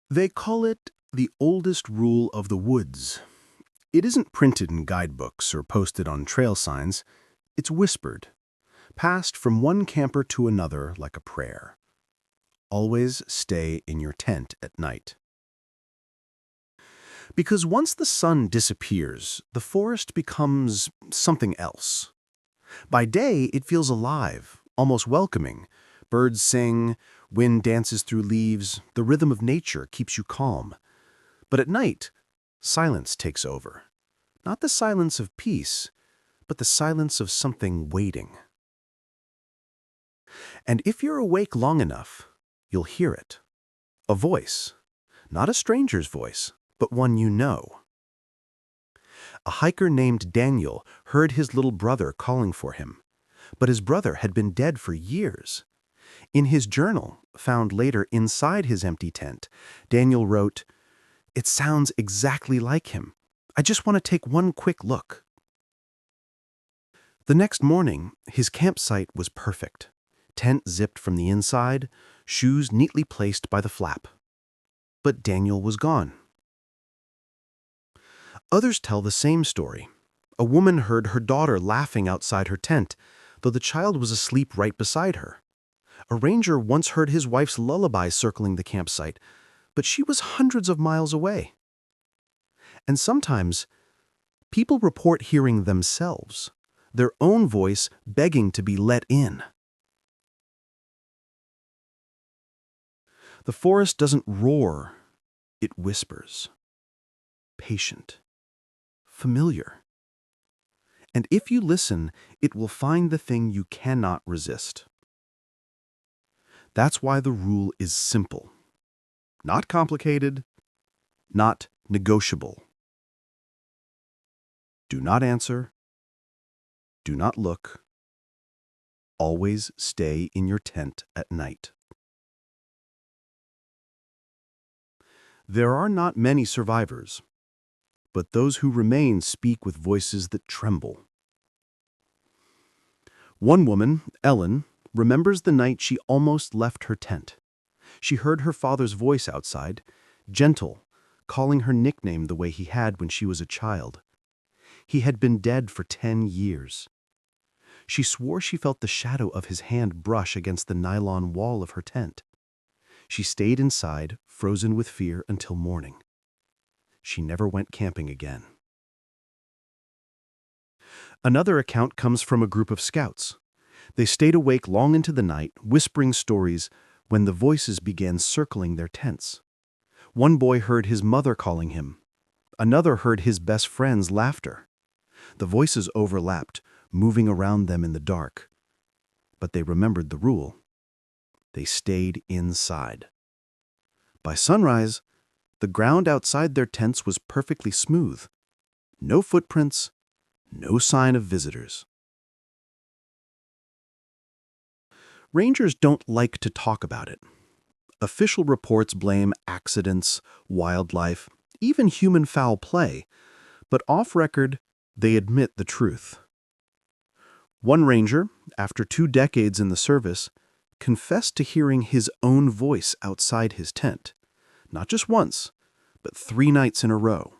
They call it the oldest rule of the woods. It isn't printed in guidebooks or posted on trail signs. It's whispered, passed from one camper to another like a prayer. Always stay in your tent at night. Because once the sun disappears, the forest becomes something else. By day, it feels alive, almost welcoming. Birds sing, wind dances through leaves, the rhythm of nature keeps you calm. But at night, silence takes over. Not the silence of peace, but the silence of something waiting. And if you're awake long enough, you'll hear it. A voice. Not a stranger's voice, but one you know. A hiker named Daniel heard his little brother calling for him, but his brother had been dead for years. In his journal, found later inside his empty tent, Daniel wrote, "It sounds exactly like him. I just want to take one quick look." The next morning, his campsite was perfect. Tent zipped from the inside, shoes neatly placed by the flap. But Daniel was gone. Others tell the same story. A woman heard her daughter laughing outside her tent, though the child was asleep right beside her. A ranger once heard his wife's lullaby circling the campsite, but she was hundreds of miles away. And sometimes, people report hearing themselves, their own voice begging to be let in. The forest doesn't roar, it whispers. Patient, familiar. And if you listen, it will find the thing you cannot resist. That's why the rule is simple. Not complicated, not negotiable. Do not answer. Do not look. Always stay in your tent at night. There are not many survivors, but those who remain speak with voices that tremble. One woman, Ellen, remembers the night she almost left her tent. She heard her father's voice outside, gentle, calling her nickname the way he had when she was a child. He had been dead for 10 years. She swore she felt the shadow of his hand brush against the nylon wall of her tent. She stayed inside, frozen with fear, until morning. She never went camping again. Another account comes from a group of scouts. They stayed awake long into the night, whispering stories, when the voices began circling their tents. One boy heard his mother calling him. Another heard his best friend's laughter. The voices overlapped, moving around them in the dark. But they remembered the rule. They stayed inside. By sunrise, the ground outside their tents was perfectly smooth. No footprints, no sign of visitors. Rangers don't like to talk about it. Official reports blame accidents, wildlife, even human foul play, but off-record, they admit the truth. One ranger, after 2 decades in the service, confessed to hearing his own voice outside his tent, not just once, but 3 nights in a row.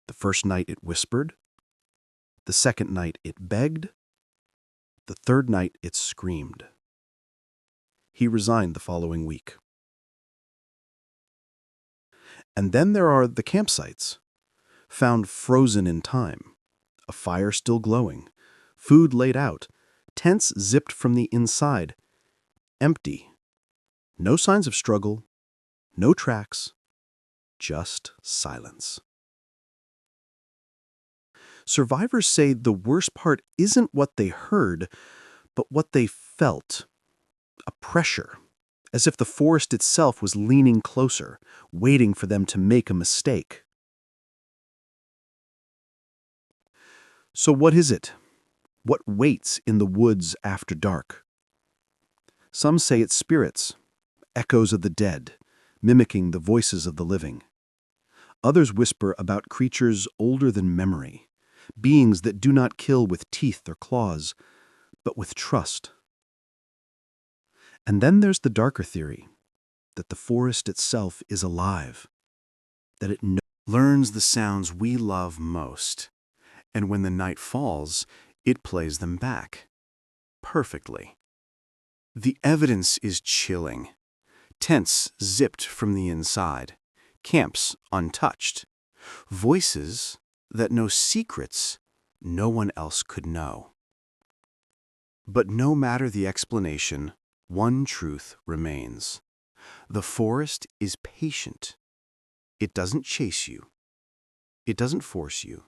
The first night it whispered, the second night it begged, the third night it screamed. He resigned the following week. And then there are the campsites, found frozen in time, a fire still glowing, food laid out, tents zipped from the inside, empty. No signs of struggle, no tracks, just silence. Survivors say the worst part isn't what they heard, but what they felt. A pressure, as if the forest itself was leaning closer, waiting for them to make a mistake. So what is it? What waits in the woods after dark? Some say it's spirits, echoes of the dead, mimicking the voices of the living. Others whisper about creatures older than memory, beings that do not kill with teeth or claws, but with trust. And then there's the darker theory. that the forest itself is alive, that it learns the sounds we love most, and when the night falls, it plays them back perfectly. The evidence is chilling. Tents zipped from the inside, camps untouched, voices that know secrets no one else could know. But no matter the explanation, one truth remains. The forest is patient. It doesn't chase you. It doesn't force you.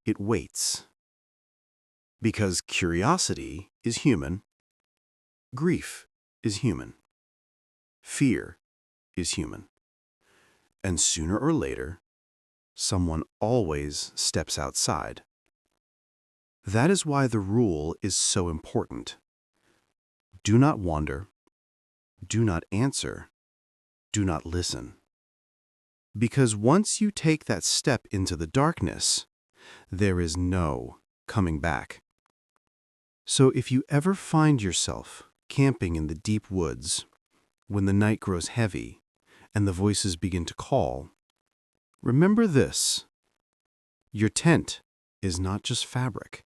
It waits. Because curiosity is human, grief is human, fear is human, and sooner or later, someone always steps outside. That is why the rule is so important. Do not wander, do not answer, do not listen. Because once you take that step into the darkness, there is no coming back. So if you ever find yourself camping in the deep woods, when the night grows heavy and the voices begin to call, remember this: your tent is not just fabric.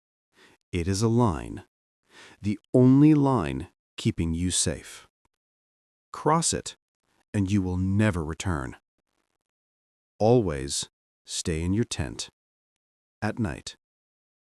It is a line, the only line keeping you safe. Cross it, and you will never return. Always stay in your tent at night.